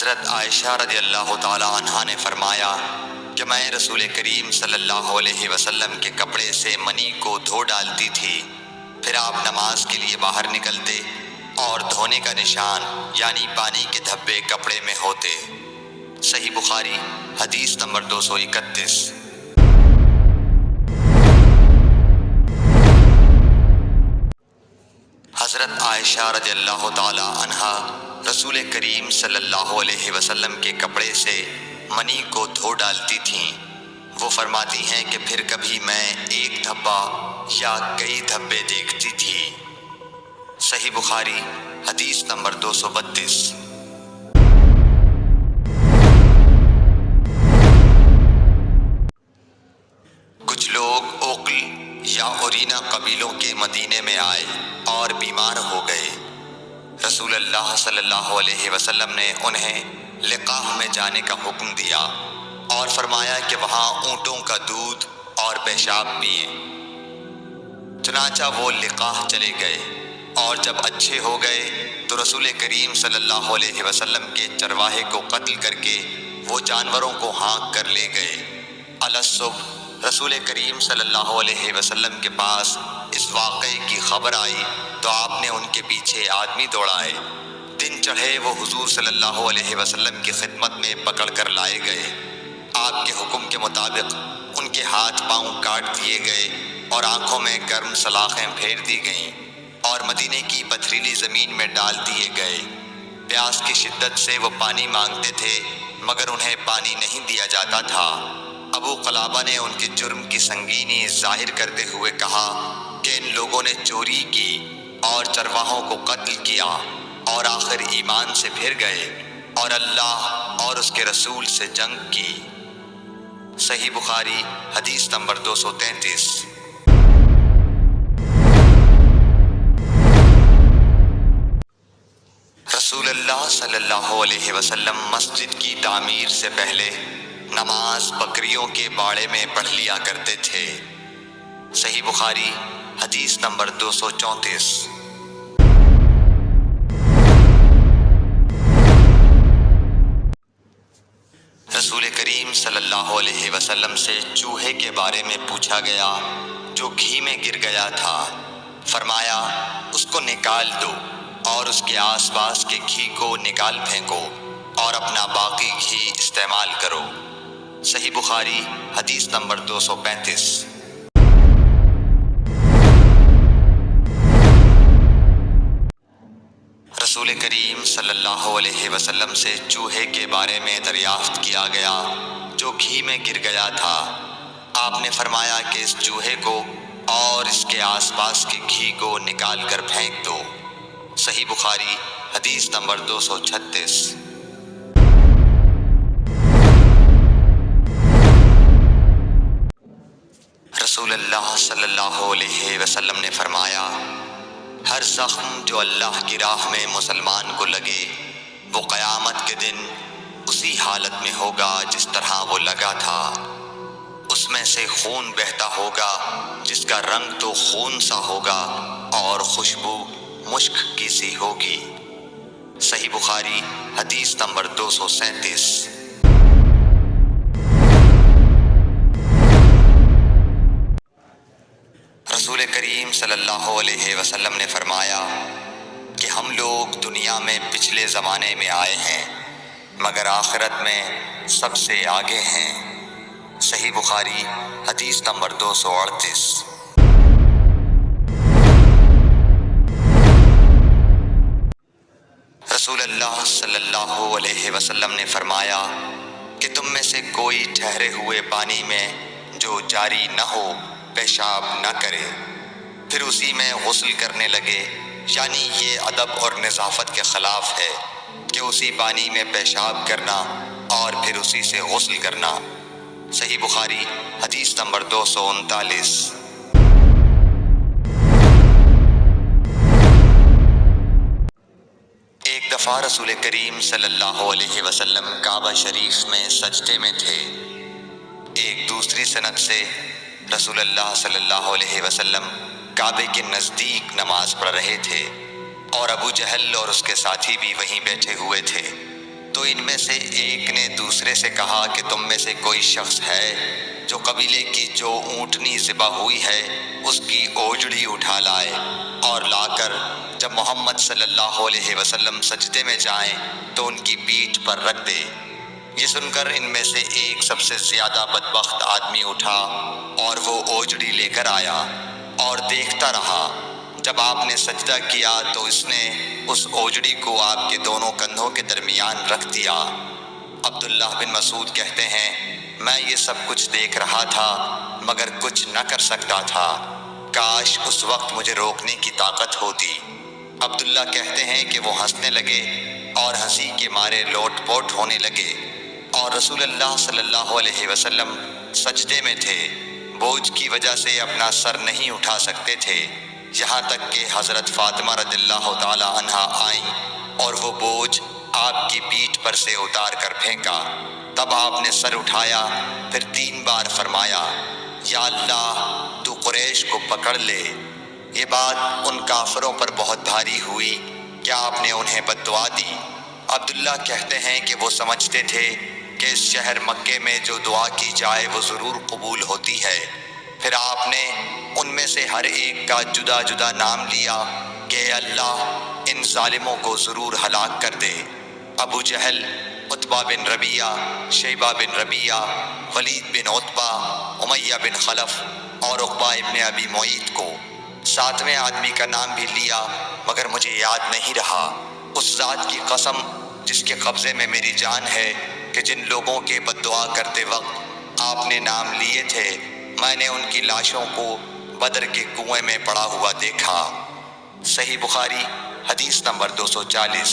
حضرت عائشہ رضی اللہ تعالی عنہا نے فرمایا کہ میں رسول کریم صلی اللہ علیہ وسلم کے کپڑے سے منی کو دھو ڈالتی تھی، پھر آپ نماز کے لیے باہر نکلتے اور دھونے کا نشان یعنی پانی کے دھبے کپڑے میں ہوتے۔ صحیح بخاری حدیث نمبر 231۔ حضرت عائشہ رضی اللہ تعالی عنہا رسول کریم صلی اللہ علیہ وسلم کے کپڑے سے منی کو دھو ڈالتی تھیں۔ وہ فرماتی ہیں کہ پھر کبھی میں ایک دھبا یا کئی دھبے دیکھتی تھی۔ صحیح بخاری حدیث نمبر 232۔ کچھ لوگ اوقل یا اورینا قبیلوں کے مدینے میں آئے اور بیمار ہو گئے۔ رسول اللہ صلی اللہ علیہ وسلم نے انہیں لقاح میں جانے کا حکم دیا اور فرمایا کہ وہاں اونٹوں کا دودھ اور پیشاب پئیں۔ چنانچہ وہ لقاح چلے گئے اور جب اچھے ہو گئے تو رسول کریم صلی اللہ علیہ وسلم کے چرواہے کو قتل کر کے وہ جانوروں کو ہانک کر لے گئے۔ الصبح رسول کریم صلی اللہ علیہ وسلم کے پاس اس واقعے کی خبر آئی تو آپ نے ان کے پیچھے آدمی دوڑائے۔ دن چڑھے وہ حضور صلی اللہ علیہ وسلم کی خدمت میں پکڑ کر لائے گئے۔ آپ کے حکم کے مطابق ان کے ہاتھ پاؤں کاٹ دیے گئے اور آنکھوں میں گرم سلاخیں پھیر دی گئیں اور مدینے کی پتھریلی زمین میں ڈال دیے گئے۔ پیاس کی شدت سے وہ پانی مانگتے تھے مگر انہیں پانی نہیں دیا جاتا تھا۔ ابو قلابہ نے ان کے جرم کی سنگینی ظاہر کرتے ہوئے کہا کہ ان لوگوں نے چوری کی اور چرواہوں کو قتل کیا اور آخر ایمان سے پھر گئے اور اللہ اور اس کے رسول سے جنگ کی۔ صحیح بخاری حدیث نمبر 233۔ رسول اللہ صلی اللہ علیہ وسلم مسجد کی تعمیر سے پہلے نماز بکریوں کے باڑے میں پڑھ لیا کرتے تھے۔ صحیح بخاری حدیث نمبر 234۔ رسول کریم صلی اللہ علیہ وسلم سے چوہے کے بارے میں پوچھا گیا جو گھی میں گر گیا تھا۔ فرمایا اس کو نکال دو اور اس کے آس پاس کے گھی کو نکال پھینکو اور اپنا باقی گھی استعمال کرو۔ صحیح بخاری حدیث نمبر 235۔ رسول کریم صلی اللہ علیہ وسلم سے چوہے کے بارے میں دریافت کیا گیا جو گھی میں گر گیا تھا۔ آپ نے فرمایا کہ اس چوہے کو اور اس کے آس پاس کے گھی کو نکال کر پھینک دو۔ صحیح بخاری حدیث نمبر 236۔ رسول اللہ صلی اللہ علیہ وسلم نے فرمایا ہر زخم جو اللہ کی راہ میں مسلمان کو لگے وہ قیامت کے دن اسی حالت میں ہوگا جس طرح وہ لگا تھا۔ اس میں سے خون بہتا ہوگا جس کا رنگ تو خون سا ہوگا اور خوشبو مشک کی سی ہوگی۔ صحیح بخاری حدیث نمبر 237۔ رسول کریم صلی اللہ علیہ وسلم نے فرمایا کہ ہم لوگ دنیا میں پچھلے زمانے میں آئے ہیں مگر آخرت میں سب سے آگے ہیں۔ صحیح بخاری حدیث نمبر 238۔ رسول اللہ صلی اللہ علیہ وسلم نے فرمایا کہ تم میں سے کوئی ٹھہرے ہوئے پانی میں جو جاری نہ ہو پیشاب نہ کرے پھر اسی میں غسل کرنے لگے، یعنی یہ ادب اور نظافت کے خلاف ہے کہ اسی پانی میں پیشاب کرنا اور پھر اسی سے غسل کرنا۔ صحیح بخاری حدیث نمبر 239۔ ایک دفعہ رسول کریم صلی اللہ علیہ وسلم کعبہ شریف میں سجدے میں تھے۔ ایک دوسری سند سے رسول اللہ صلی اللہ علیہ وسلم کعبے کے نزدیک نماز پڑھ رہے تھے اور ابو جہل اور اس کے ساتھی بھی وہیں بیٹھے ہوئے تھے۔ تو ان میں سے ایک نے دوسرے سے کہا کہ تم میں سے کوئی شخص ہے جو قبیلے کی جو اونٹنی ذبح ہوئی ہے اس کی اوجڑی اٹھا لائے اور لا کر جب محمد صلی اللہ علیہ وسلم سجدے میں جائیں تو ان کی پیٹھ پر رکھ دے۔ یہ سن کر ان میں سے ایک سب سے زیادہ بدبخت آدمی اٹھا اور وہ اوجڑی لے کر آیا اور دیکھتا رہا۔ جب آپ نے سجدہ کیا تو اس نے اس اوجڑی کو آپ کے دونوں کندھوں کے درمیان رکھ دیا۔ عبداللہ بن مسعود کہتے ہیں میں یہ سب کچھ دیکھ رہا تھا مگر کچھ نہ کر سکتا تھا، کاش اس وقت مجھے روکنے کی طاقت ہوتی۔ عبداللہ کہتے ہیں کہ وہ ہنسنے لگے اور ہنسی کے مارے لوٹ پوٹ ہونے لگے اور رسول اللہ صلی اللہ علیہ وسلم سجدے میں تھے، بوجھ کی وجہ سے اپنا سر نہیں اٹھا سکتے تھے، یہاں تک کہ حضرت فاطمہ رضی اللہ تعالی عنہا آئیں اور وہ بوجھ آپ کی پیٹھ پر سے اتار کر پھینکا۔ تب آپ نے سر اٹھایا، پھر 3 بار فرمایا یا اللہ تو قریش کو پکڑ لے۔ یہ بات ان کافروں پر بہت بھاری ہوئی، کیا آپ نے انہیں بد دعا دی؟ عبداللہ کہتے ہیں کہ وہ سمجھتے تھے کہ اس شہر مکے میں جو دعا کی جائے وہ ضرور قبول ہوتی ہے۔ پھر آپ نے ان میں سے ہر ایک کا جدا جدا نام لیا کہ اے اللہ ان ظالموں کو ضرور ہلاک کر دے۔ ابو جہل، عتبہ بن ربیعہ، شیبہ بن ربیعہ، ولید بن عتبہ، امیہ بن خلف اور عقبہ ابن ابی معیط کو۔ 7ویں آدمی کا نام بھی لیا مگر مجھے یاد نہیں رہا۔ اس ذات کی قسم جس کے قبضے میں میری جان ہے کہ جن لوگوں کے بد دعا کرتے وقت آپ نے نام لیے تھے میں نے ان کی لاشوں کو بدر کے کنویں میں پڑا ہوا دیکھا۔ صحیح بخاری حدیث نمبر 240۔